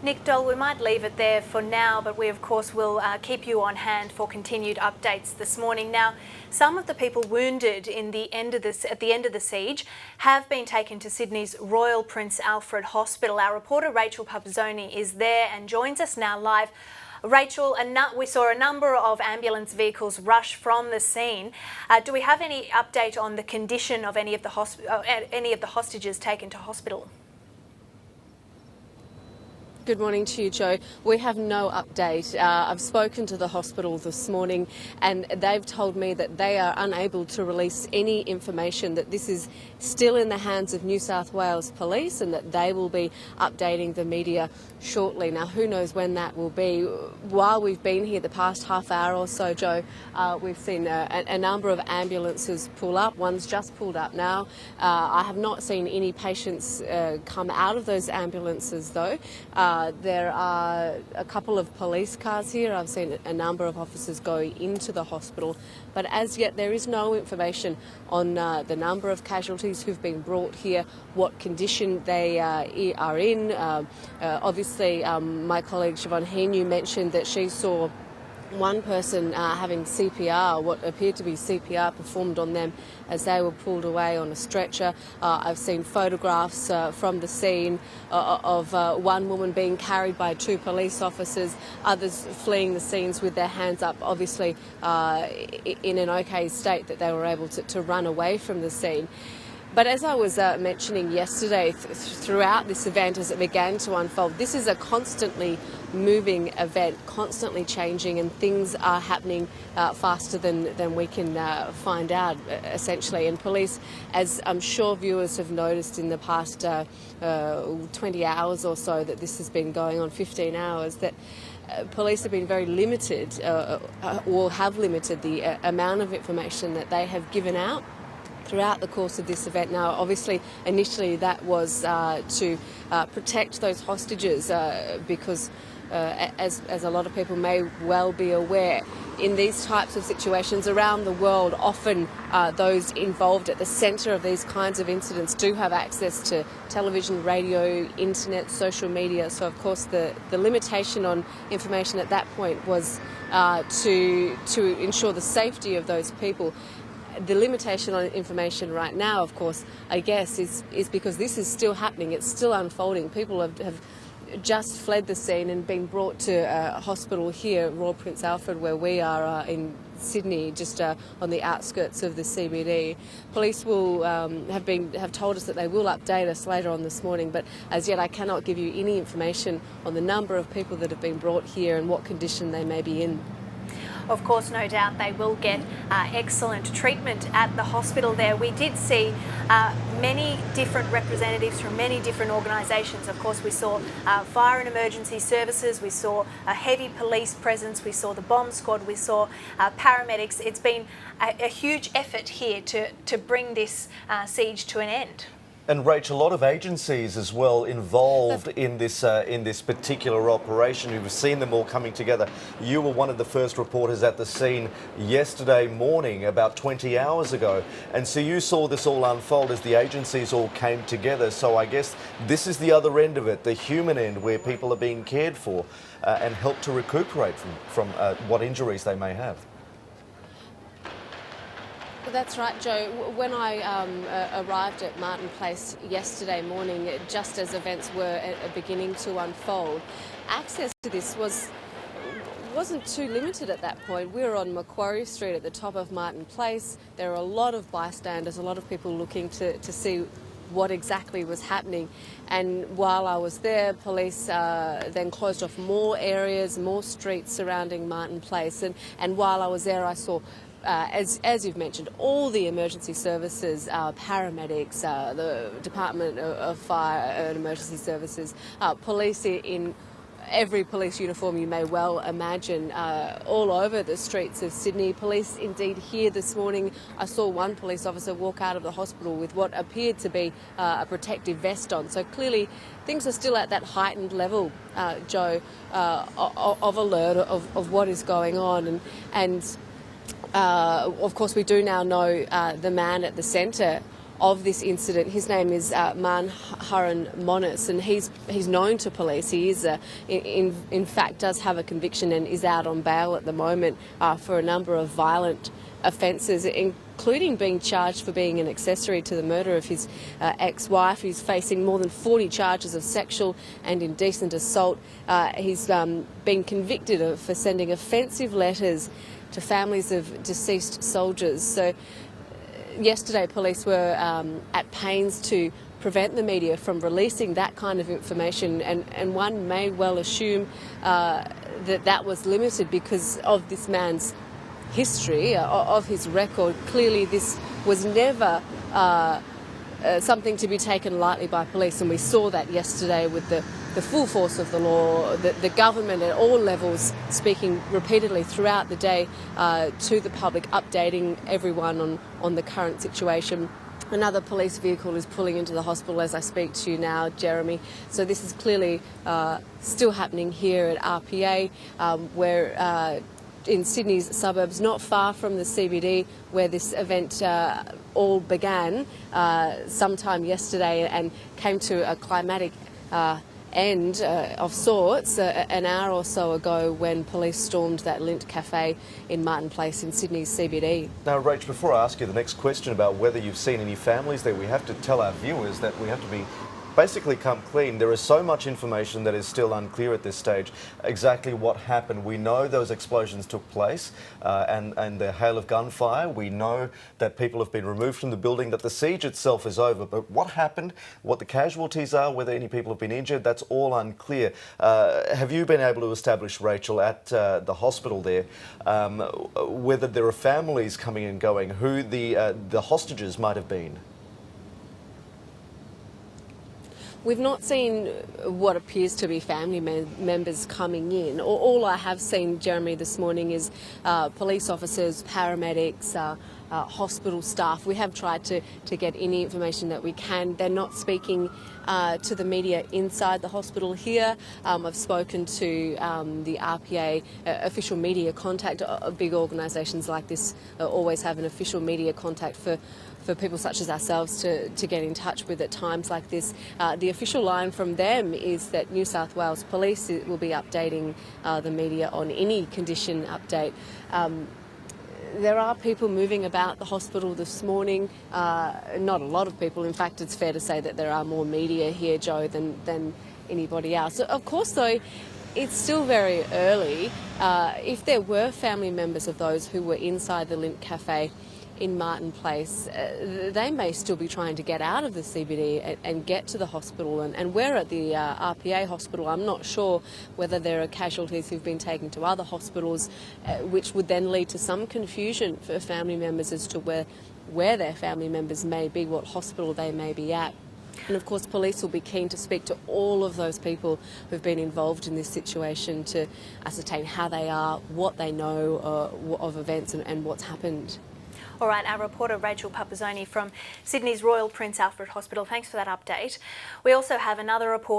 Nick Doll, we might leave it there for now, but we of course will keep you on hand for continued updates this morning. Now, some of the people wounded at the end of the siege have been taken to Sydney's Royal Prince Alfred Hospital. Our reporter Rachel Pupazzoni is there and joins us now live. Rachel, we saw a number of ambulance vehicles rush from the scene. Do we have any update on the condition of any of the hostages taken to hospital? Good morning to you, Joe. We have no update. I've spoken to the hospital this morning and they've told me that they are unable to release any information, that this is still in the hands of New South Wales Police and that they will be updating the media shortly. Now, who knows when that will be. While we've been here the past half hour or so, Joe, we've seen a number of ambulances pull up. One's just pulled up now. I have not seen any patients come out of those ambulances, though. There are a couple of police cars here. I've seen a number of officers go into the hospital, but as yet there is no information on the number of casualties who've been brought here, what condition they are in. Obviously, my colleague Siobhan Heaney mentioned that she saw one person having CPR, what appeared to be CPR, performed on them as they were pulled away on a stretcher. I've seen photographs from the scene of one woman being carried by two police officers, others fleeing the scenes with their hands up, obviously in an okay state that they were able to run away from the scene. But as I was mentioning yesterday, throughout this event as it began to unfold, this is a constantly moving event, constantly changing, and things are happening faster than we can find out, essentially. And police, as I'm sure viewers have noticed in the past 20 hours or so that this has been going on, 15 hours, that police have been very limited or have limited the amount of information that they have given out throughout the course of this event. Now, obviously, initially that was to protect those hostages because, as a lot of people may well be aware, in these types of situations around the world, often those involved at the centre of these kinds of incidents do have access to television, radio, internet, social media. So, of course, the limitation on information at that point was to ensure the safety of those people. The limitation on information right now, of course, I guess, is because this is still happening. It's still unfolding. People have just fled the scene and been brought to a hospital here, Royal Prince Alfred, where we are in Sydney, just on the outskirts of the CBD. Police will have told us that they will update us later on this morning, but as yet I cannot give you any information on the number of people that have been brought here and what condition they may be in. Of course, no doubt they will get excellent treatment at the hospital there. We did see many different representatives from many different organisations. Of course, we saw fire and emergency services, we saw a heavy police presence, we saw the bomb squad, we saw paramedics. It's been a huge effort here to bring this siege to an end. And Rach, a lot of agencies as well involved in this particular operation. We've seen them all coming together. You were one of the first reporters at the scene yesterday morning, about 20 hours ago. And so you saw this all unfold as the agencies all came together. So I guess this is the other end of it, the human end, where people are being cared for and helped to recuperate from what injuries they may have. That's right, Joe. When I arrived at Martin Place yesterday morning, just as events were beginning to unfold, access to this wasn't too limited at that point. We were on Macquarie Street at the top of Martin Place. There were a lot of bystanders, a lot of people looking to see what exactly was happening. And while I was there, police then closed off more areas, more streets surrounding Martin Place. And while I was there, I saw as you've mentioned, all the emergency services, paramedics, the Department of Fire and Emergency Services, police in every police uniform you may well imagine, all over the streets of Sydney. Police indeed here this morning. I saw one police officer walk out of the hospital with what appeared to be a protective vest on. So clearly things are still at that heightened level, Joe, of alert of what is going on. And of course, we do now know the man at the centre of this incident. His name is Haran Monis, and he's known to police. He is, in fact, does have a conviction and is out on bail at the moment for a number of violent offences, including being charged for being an accessory to the murder of his ex-wife. He's facing more than 40 charges of sexual and indecent assault. He's been convicted for sending offensive letters to families of deceased soldiers. So yesterday police were at pains to prevent the media from releasing that kind of information, and one may well assume that was limited because of this man's history, of his record. Clearly this was never something to be taken lightly by police, and we saw that yesterday with the full force of the law, the government at all levels speaking repeatedly throughout the day to the public, updating everyone on the current situation. Another police vehicle is pulling into the hospital as I speak to you now, Jeremy. So this is clearly still happening here at RPA, where in Sydney's suburbs, not far from the CBD, where this event all began sometime yesterday and came to a climatic end of sorts an hour or so ago when police stormed that Lindt Cafe in Martin Place in Sydney's CBD. Now, Rach, before I ask you the next question about whether you've seen any families there, we have to tell our viewers that we have to be basically come clean. There is so much information that is still unclear at this stage exactly what happened. We know those explosions took place and the hail of gunfire. We know that people have been removed from the building, that the siege itself is over. But what happened, what the casualties are, whether any people have been injured, that's all unclear. Have you been able to establish, Rachel, at the hospital there, whether there are families coming and going, who the hostages might have been? We've not seen what appears to be family members coming in. All I have seen, Jeremy, this morning is police officers, paramedics, hospital staff. We have tried to get any information that we can. They're not speaking to the media inside the hospital here. I've spoken to the RPA official media contact. Big organisations like this always have an official media contact for people such as ourselves to get in touch with at times like this. The official line from them is that New South Wales Police will be updating the media on any condition update. There are people moving about the hospital this morning, not a lot of people. In fact, it's fair to say that there are more media here, Joe, than anybody else. Of course, though, it's still very early. If there were family members of those who were inside the Lindt Cafe in Martin Place, they may still be trying to get out of the CBD and get to the hospital. And we're at the RPA Hospital. I'm not sure whether there are casualties who've been taken to other hospitals, which would then lead to some confusion for family members as to where their family members may be, what hospital they may be at. And of course, police will be keen to speak to all of those people who've been involved in this situation to ascertain how they are, what they know of events and what's happened. All right, our reporter Rachel Pupazzoni from Sydney's Royal Prince Alfred Hospital, thanks for that update. We also have another report